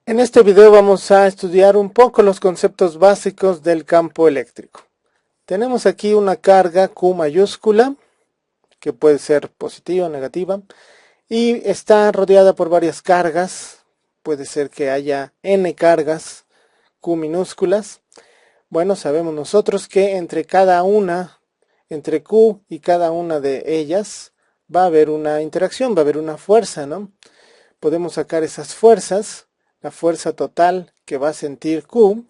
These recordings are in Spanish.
En este video vamos a estudiar un poco los conceptos básicos del campo eléctrico. Tenemos aquí una carga Q mayúscula, que puede ser positiva o negativa, y está rodeada por varias cargas. Puede ser que haya N cargas Q minúsculas. Bueno, sabemos nosotros que entre Q y cada una de ellas, va a haber una interacción, va a haber una fuerza, ¿no? Podemos sacar esas fuerzas. La fuerza total que va a sentir Q,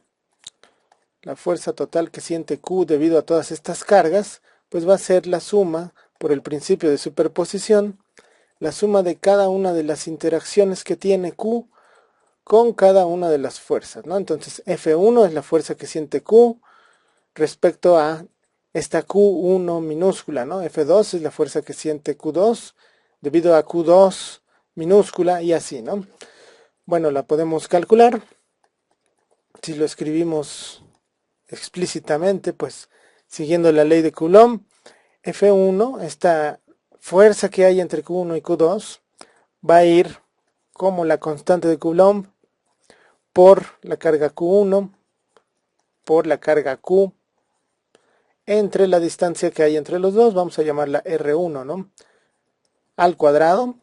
la fuerza total que siente Q debido a todas estas cargas, pues va a ser la suma, por el principio de superposición, la suma de cada una de las interacciones que tiene Q con cada una de las fuerzas, ¿no? Entonces F1 es la fuerza que siente Q respecto a esta Q1 minúscula, ¿no? F2 es la fuerza que siente Q2 debido a Q2 minúscula y así, ¿no? Bueno, la podemos calcular. Si lo escribimos explícitamente, pues siguiendo la ley de Coulomb, F1, esta fuerza que hay entre Q1 y Q2, va a ir como la constante de Coulomb por la carga Q1 por la carga Q entre la distancia que hay entre los dos, vamos a llamarla R1, ¿no? Al cuadrado,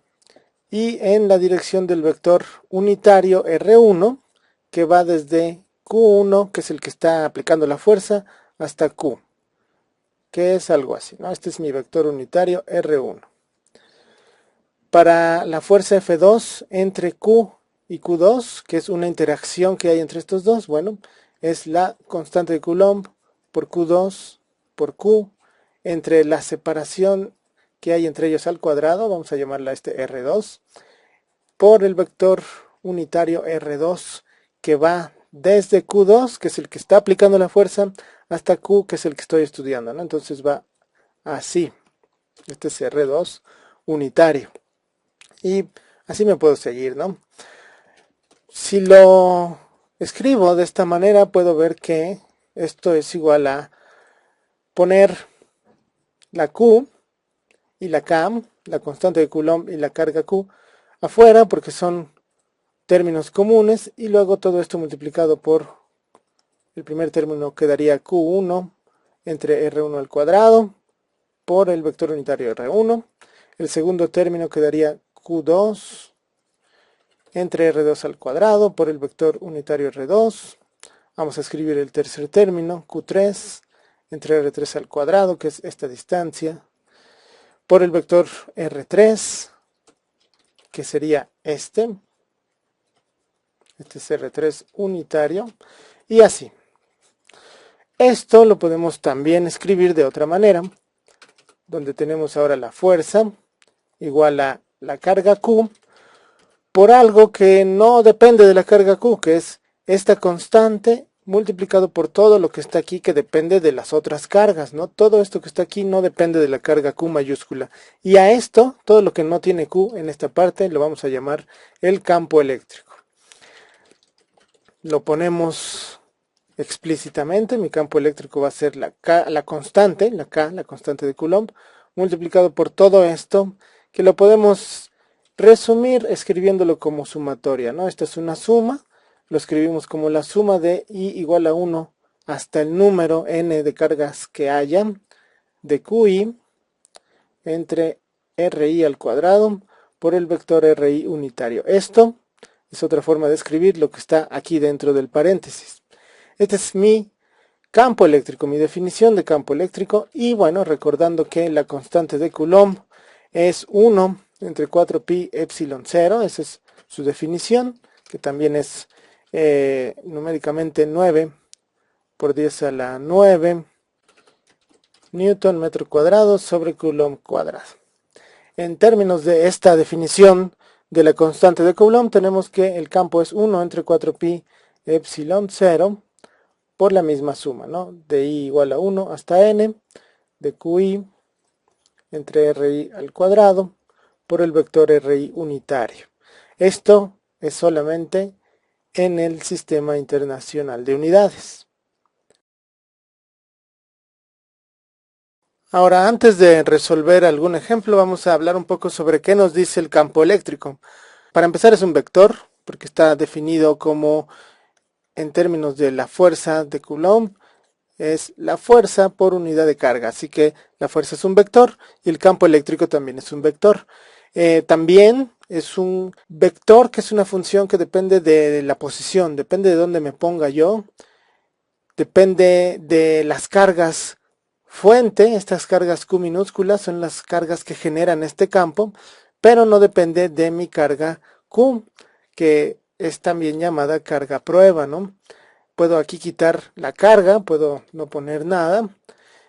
y en la dirección del vector unitario R1, que va desde Q1, que es el que está aplicando la fuerza, hasta Q, que es algo así, ¿no? Este es mi vector unitario R1. Para la fuerza F2 entre Q y Q2, que es una interacción que hay entre estos dos, bueno, es la constante de Coulomb por Q2 por Q, entre la separación que hay entre ellos al cuadrado, vamos a llamarla R2, por el vector unitario R2, que va desde Q2, que es el que está aplicando la fuerza, hasta Q, que es el que estoy estudiando, ¿no? Entonces va así. Este es R2 unitario. Y así me puedo seguir, ¿no? Si lo escribo de esta manera, puedo ver que esto es igual a poner la Q y la K, la constante de Coulomb y la carga Q, afuera, porque son términos comunes, y luego todo esto multiplicado por el primer término quedaría Q1 entre R1 al cuadrado por el vector unitario R1. El segundo término quedaría Q2 entre R2 al cuadrado por el vector unitario R2. Vamos a escribir el tercer término, Q3 entre R3 al cuadrado, que es esta distancia, por el vector R3, que sería este es R3 unitario, y así. Esto lo podemos también escribir de otra manera, donde tenemos ahora la fuerza igual a la carga Q por algo que no depende de la carga Q, que es esta constante multiplicado por todo lo que está aquí, que depende de las otras cargas, ¿no? Todo esto que está aquí no depende de la carga Q mayúscula. Y a esto, todo lo que no tiene Q en esta parte, lo vamos a llamar el campo eléctrico. Lo ponemos explícitamente. Mi campo eléctrico va a ser la constante, la K, la constante de Coulomb, multiplicado por todo esto, que lo podemos resumir escribiéndolo como sumatoria, ¿no? Esta es una suma, lo escribimos como la suma de I igual a 1 hasta el número n de cargas que haya de QI entre RI al cuadrado por el vector RI unitario. Esto es otra forma de escribir lo que está aquí dentro del paréntesis. Este es mi campo eléctrico, mi definición de campo eléctrico, y bueno, recordando que la constante de Coulomb es 1 entre 4pi epsilon 0, esa es su definición, que también es numéricamente 9 por 10 a la 9 Newton metro cuadrado sobre Coulomb cuadrado. En términos de esta definición de la constante de Coulomb, tenemos que el campo es 1 entre 4pi epsilon 0 por la misma suma, ¿no? De I igual a 1 hasta n, de QI entre RI al cuadrado por el vector RI unitario. Esto es solamente en el Sistema Internacional de Unidades. Ahora, antes de resolver algún ejemplo, vamos a hablar un poco sobre qué nos dice el campo eléctrico. Para empezar, es un vector, porque está definido como, en términos de la fuerza de Coulomb, es la fuerza por unidad de carga, así que la fuerza es un vector y el campo eléctrico también es un vector. También es un vector que es una función que depende de la posición, depende de dónde me ponga yo, depende de las cargas fuente. Estas cargas Q minúsculas son las cargas que generan este campo, pero no depende de mi carga Q, que es también llamada carga prueba, ¿no? Puedo aquí quitar la carga, puedo no poner nada,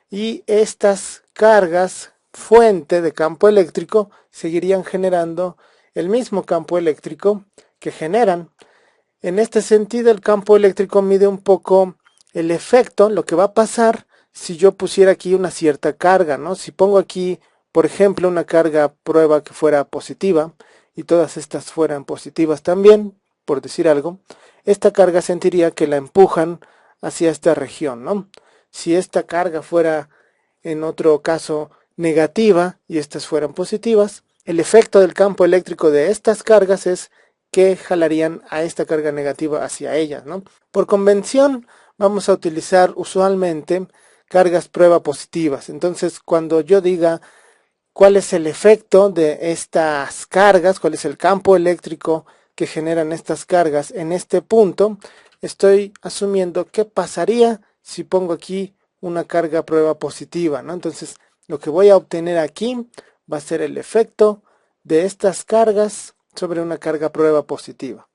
y estas cargas fuente de campo eléctrico seguirían generando el mismo campo eléctrico que generan. En este sentido, el campo eléctrico mide un poco el efecto, lo que va a pasar si yo pusiera aquí una cierta carga, ¿no? Si pongo aquí, por ejemplo, una carga prueba que fuera positiva y todas estas fueran positivas también, por decir algo, esta carga sentiría que la empujan hacia esta región, ¿no? Si esta carga fuera, en otro caso, negativa y estas fueran positivas, el efecto del campo eléctrico de estas cargas es que jalarían a esta carga negativa hacia ellas, ¿no? Por convención, vamos a utilizar usualmente cargas prueba positivas. Entonces, cuando yo diga cuál es el efecto de estas cargas, cuál es el campo eléctrico que generan estas cargas en este punto, estoy asumiendo qué pasaría si pongo aquí una carga prueba positiva, ¿no? Entonces, lo que voy a obtener aquí va a ser el efecto de estas cargas sobre una carga prueba positiva.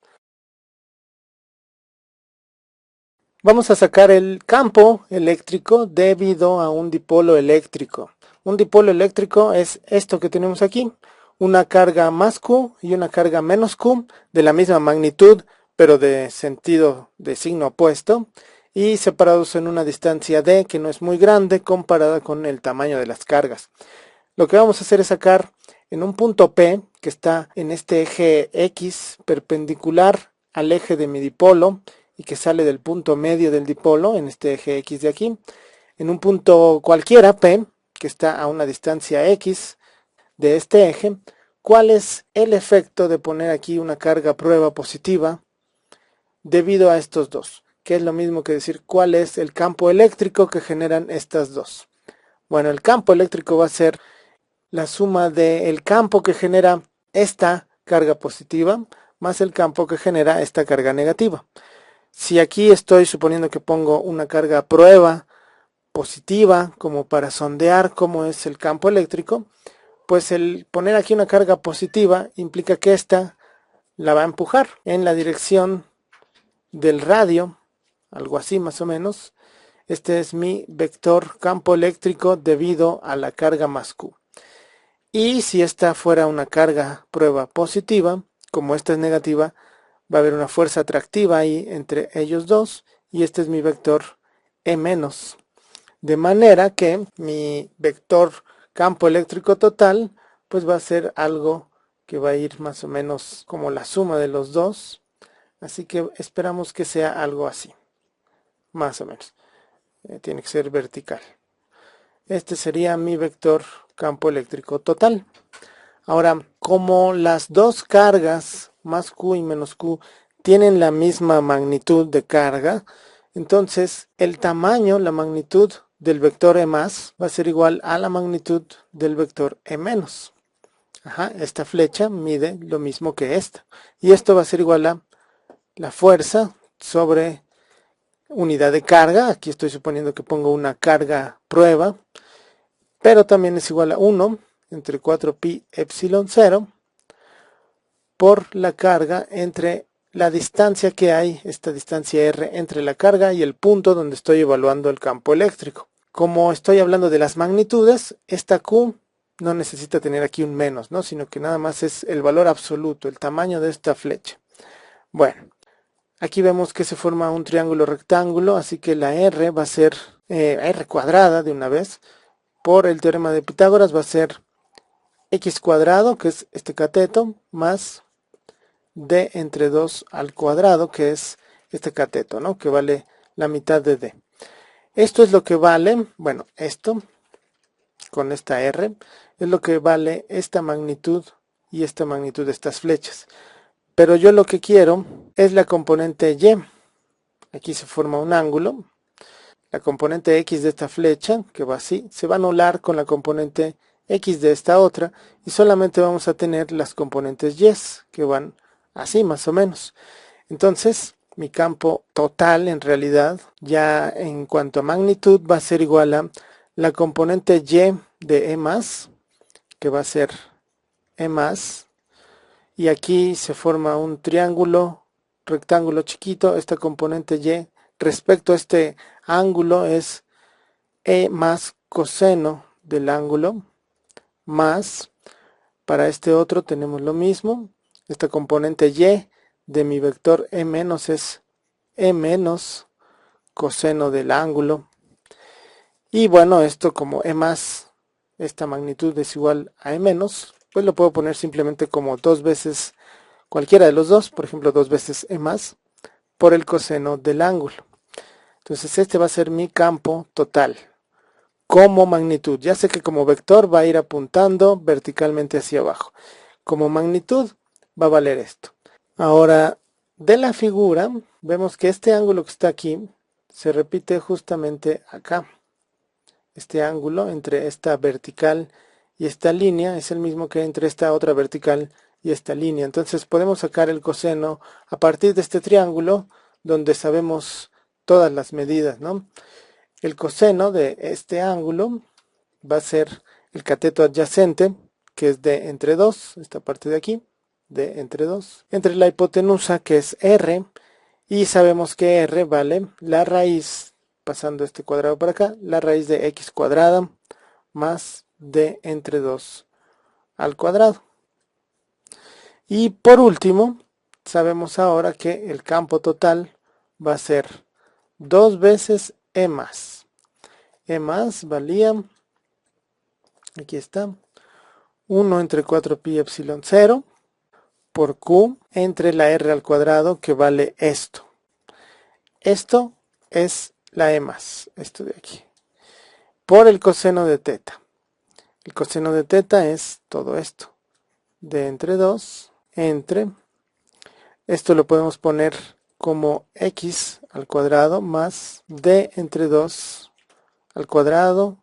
Vamos a sacar el campo eléctrico debido a un dipolo eléctrico. Un dipolo eléctrico es esto que tenemos aquí, una carga más Q y una carga menos Q de la misma magnitud, pero de sentido de signo opuesto, y separados en una distancia d que no es muy grande comparada con el tamaño de las cargas. Lo que vamos a hacer es sacar en un punto P, que está en este eje X perpendicular al eje de mi dipolo, y que sale del punto medio del dipolo, en este eje X de aquí, en un punto cualquiera P, que está a una distancia X de este eje, cuál es el efecto de poner aquí una carga prueba positiva debido a estos dos, que es lo mismo que decir cuál es el campo eléctrico que generan estas dos. Bueno, el campo eléctrico va a ser la suma del campo que genera esta carga positiva más el campo que genera esta carga negativa. Si aquí estoy suponiendo que pongo una carga prueba positiva como para sondear cómo es el campo eléctrico, pues el poner aquí una carga positiva implica que esta la va a empujar en la dirección del radio, algo así más o menos. Este es mi vector campo eléctrico debido a la carga más Q. Y si esta fuera una carga prueba positiva, como esta es negativa, va a haber una fuerza atractiva ahí entre ellos dos, y este es mi vector E-. De manera que mi vector campo eléctrico total pues va a ser algo que va a ir más o menos como la suma de los dos. Así que esperamos que sea algo así, más o menos. Tiene que ser vertical. Este sería mi vector campo eléctrico total. Ahora, como las dos cargas, más Q y menos Q, tienen la misma magnitud de carga, entonces el tamaño, la magnitud del vector E más va a ser igual a la magnitud del vector E menos. Esta flecha mide lo mismo que esta. Y esto va a ser igual a la fuerza sobre unidad de carga. Aquí estoy suponiendo que pongo una carga prueba, pero también es igual a 1 entre 4pi epsilon 0 por la carga entre la distancia que hay, esta distancia r entre la carga y el punto donde estoy evaluando el campo eléctrico. Como estoy hablando de las magnitudes, esta Q no necesita tener aquí un menos, ¿no? Sino que nada más es el valor absoluto, el tamaño de esta flecha. Bueno, aquí vemos que se forma un triángulo rectángulo, así que la r va a ser r cuadrada de una vez, por el teorema de Pitágoras va a ser x cuadrado, que es este cateto, más d entre 2 al cuadrado, que es este cateto, ¿no? Que vale la mitad de d. Esto es lo que vale, bueno, esto con esta r es lo que vale esta magnitud y esta magnitud de estas flechas. pero yo lo que quiero es la componente Y. Aquí se forma un ángulo. La componente X de esta flecha, que va así, se va a anular con la componente X de esta otra, y solamente vamos a tener las componentes Y, que van así más o menos. Entonces, mi campo total en realidad, ya en cuanto a magnitud, va a ser igual a la componente Y de E más, que va a ser E más, y aquí se forma un triángulo, rectángulo chiquito. Esta componente Y respecto a este ángulo es E más coseno del ángulo, más, para este otro tenemos lo mismo, esta componente Y de mi vector E menos es E menos coseno del ángulo, y bueno, esto como E más, esta magnitud es igual a E menos, pues lo puedo poner simplemente como 2 veces cualquiera de los dos, por ejemplo 2 veces E más, por el coseno del ángulo. Entonces este va a ser mi campo total como magnitud. Ya sé que como vector va a ir apuntando verticalmente hacia abajo. Como magnitud va a valer esto. Ahora, de la figura, vemos que este ángulo que está aquí se repite justamente acá. Este ángulo entre esta vertical y esta línea es el mismo que entre esta otra vertical y esta línea. Entonces podemos sacar el coseno a partir de este triángulo donde sabemos todas las medidas, ¿no? El coseno de este ángulo va a ser el cateto adyacente, que es de entre 2, esta parte de aquí, de entre 2, entre la hipotenusa, que es R, y sabemos que R vale la raíz, pasando este cuadrado para acá, la raíz de x cuadrada más d entre 2 al cuadrado. Y por último, sabemos ahora que el campo total va a ser 2 veces E más. E más valía, aquí está, 1 entre 4 pi epsilon 0 por Q entre la R al cuadrado, que vale esto. Esto es la E más, esto de aquí, por el coseno de teta. El coseno de teta es todo esto, de entre 2 entre, esto lo podemos poner como x al cuadrado más d entre 2 al cuadrado,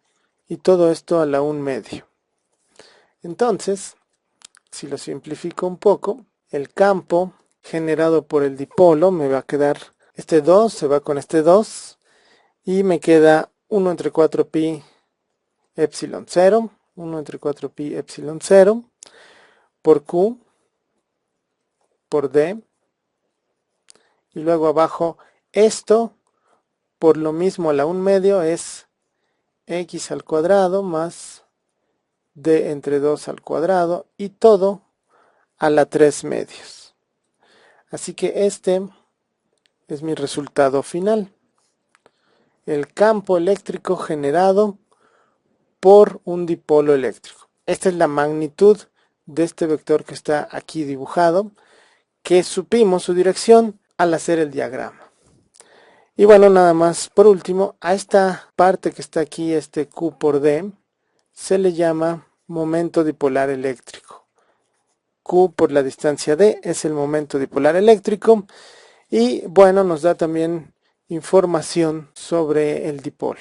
y todo esto a la 1 medio. Entonces, si lo simplifico un poco, el campo generado por el dipolo me va a quedar, este 2 se va con este 2, y me queda 1 entre 4 pi epsilon 0, 1 entre 4 pi epsilon 0, por Q, por D, y luego abajo esto, por lo mismo a la 1 medio, es x al cuadrado más d entre 2 al cuadrado, y todo a la 3 medios. Así que este es mi resultado final. El campo eléctrico generado por un dipolo eléctrico. Esta es la magnitud de este vector que está aquí dibujado, que supimos su dirección al hacer el diagrama. Y bueno, nada más por último, a esta parte que está aquí, este Q por D, se le llama momento dipolar eléctrico. Q por la distancia D es el momento dipolar eléctrico, y bueno, nos da también información sobre el dipolo.